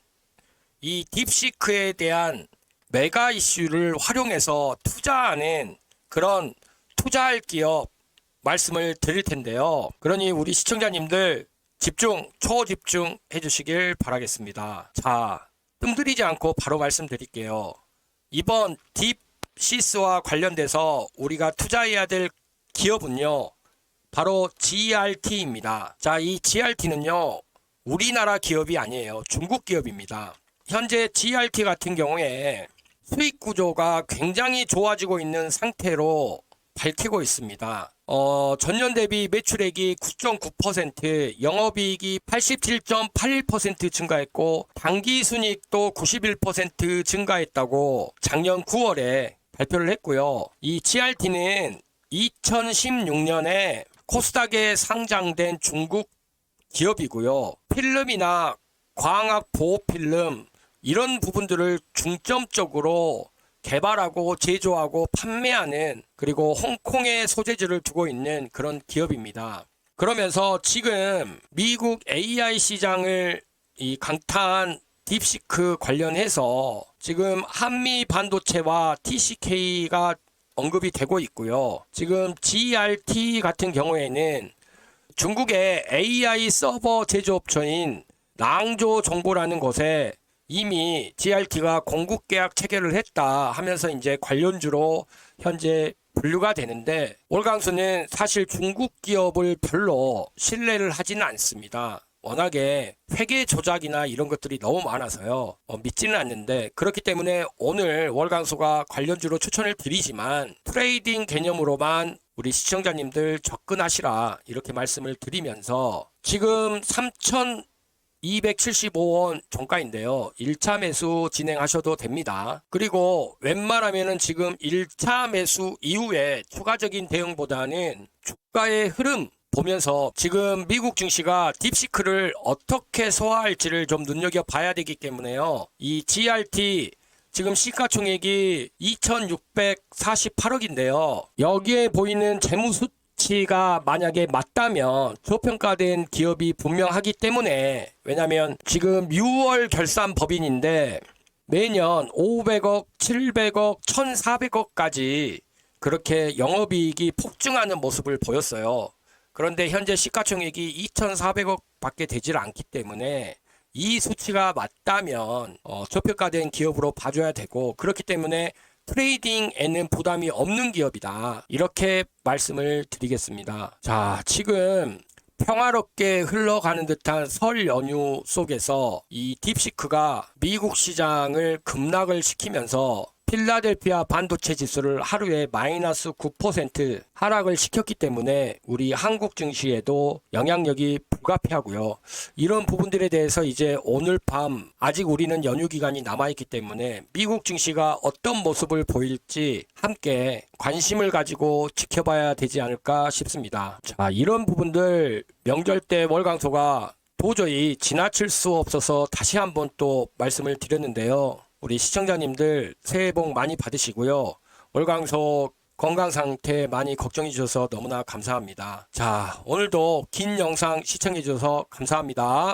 Speaker 1: 이 딥시크에 대한 메가 이슈를 활용해서 투자하는 그런 투자할 기업 말씀을 드릴 텐데요. 그러니 우리 시청자님들 집중, 초집중 해주시길 바라겠습니다. 자, 뜸들이지 않고 바로 말씀드릴게요. 이번 딥시스와 관련돼서 우리가 투자해야 될 기업은요, 바로 GRT입니다. 자, 이 GRT는요, 우리나라 기업이 아니에요. 중국 기업입니다. 현재 GRT 같은 경우에 수익 구조가 굉장히 좋아지고 있는 상태로 밝히고 있습니다. 전년 대비 매출액이 9.9%, 영업이익이 87.81% 증가했고, 당기순이익도 91% 증가했다고 작년 9월에 발표를 했고요. 이 GRT는 2016년에 코스닥에 상장된 중국 기업이고요. 필름이나 광학 보호 필름 이런 부분들을 중점적으로 개발하고 제조하고 판매하는, 그리고 홍콩에 소재지를 두고 있는 그런 기업입니다. 그러면서 지금 미국 AI 시장을 이 강타한 딥시크 관련해서 지금 한미 반도체와 TCK가 언급이 되고 있고요. 지금 GRT 같은 경우에는 중국의 AI 서버 제조업체인 랑조 정보라는 곳에 이미 GRT가 공급 계약 체결을 했다 하면서 이제 관련주로 현재 분류가 되는데, 월강수는 사실 중국 기업을 별로 신뢰를 하지는 않습니다. 워낙에 회계 조작이나 이런 것들이 너무 많아서요. 믿지는 않는데, 그렇기 때문에 오늘 월강수가 관련주로 추천을 드리지만 트레이딩 개념으로만 우리 시청자님들 접근하시라 이렇게 말씀을 드리면서, 지금 3,275원 종가인데요. 1차 매수 진행하셔도 됩니다. 그리고 웬만하면은 지금 1차 매수 이후에 추가적인 대응보다는 주가의 흐름 보면서 지금 미국 증시가 딥시크를 어떻게 소화할지를 좀 눈여겨봐야 되기 때문에요. 이 GRT 지금 시가총액이 2,648억인데요. 여기에 보이는 재무수치가 만약에 맞다면 저평가된 기업이 분명하기 때문에, 왜냐하면 지금 6월 결산 법인인데 매년 500억, 700억, 1,400억까지 그렇게 영업이익이 폭증하는 모습을 보였어요. 그런데 현재 시가총액이 2,400억 밖에 되질 않기 때문에 이 수치가 맞다면 저평가된 기업으로 봐줘야 되고, 그렇기 때문에 트레이딩에는 부담이 없는 기업이다 이렇게 말씀을 드리겠습니다. 자, 지금 평화롭게 흘러가는 듯한 설 연휴 속에서 이 딥시크가 미국 시장을 급락을 시키면서 필라델피아 반도체 지수를 하루에 마이너스 9% 하락을 시켰기 때문에 우리 한국 증시에도 영향력이 불가피하고요. 이런 부분들에 대해서 이제 오늘 밤, 아직 우리는 연휴 기간이 남아있기 때문에 미국 증시가 어떤 모습을 보일지 함께 관심을 가지고 지켜봐야 되지 않을까 싶습니다. 자, 이런 부분들 명절 때 월강소가 도저히 지나칠 수 없어서 다시 한번 또 말씀을 드렸는데요. 우리 시청자님들 새해 복 많이 받으시고요. 월강소 건강 상태 많이 걱정해 주셔서 너무나 감사합니다. 자, 오늘도 긴 영상 시청해 주셔서 감사합니다.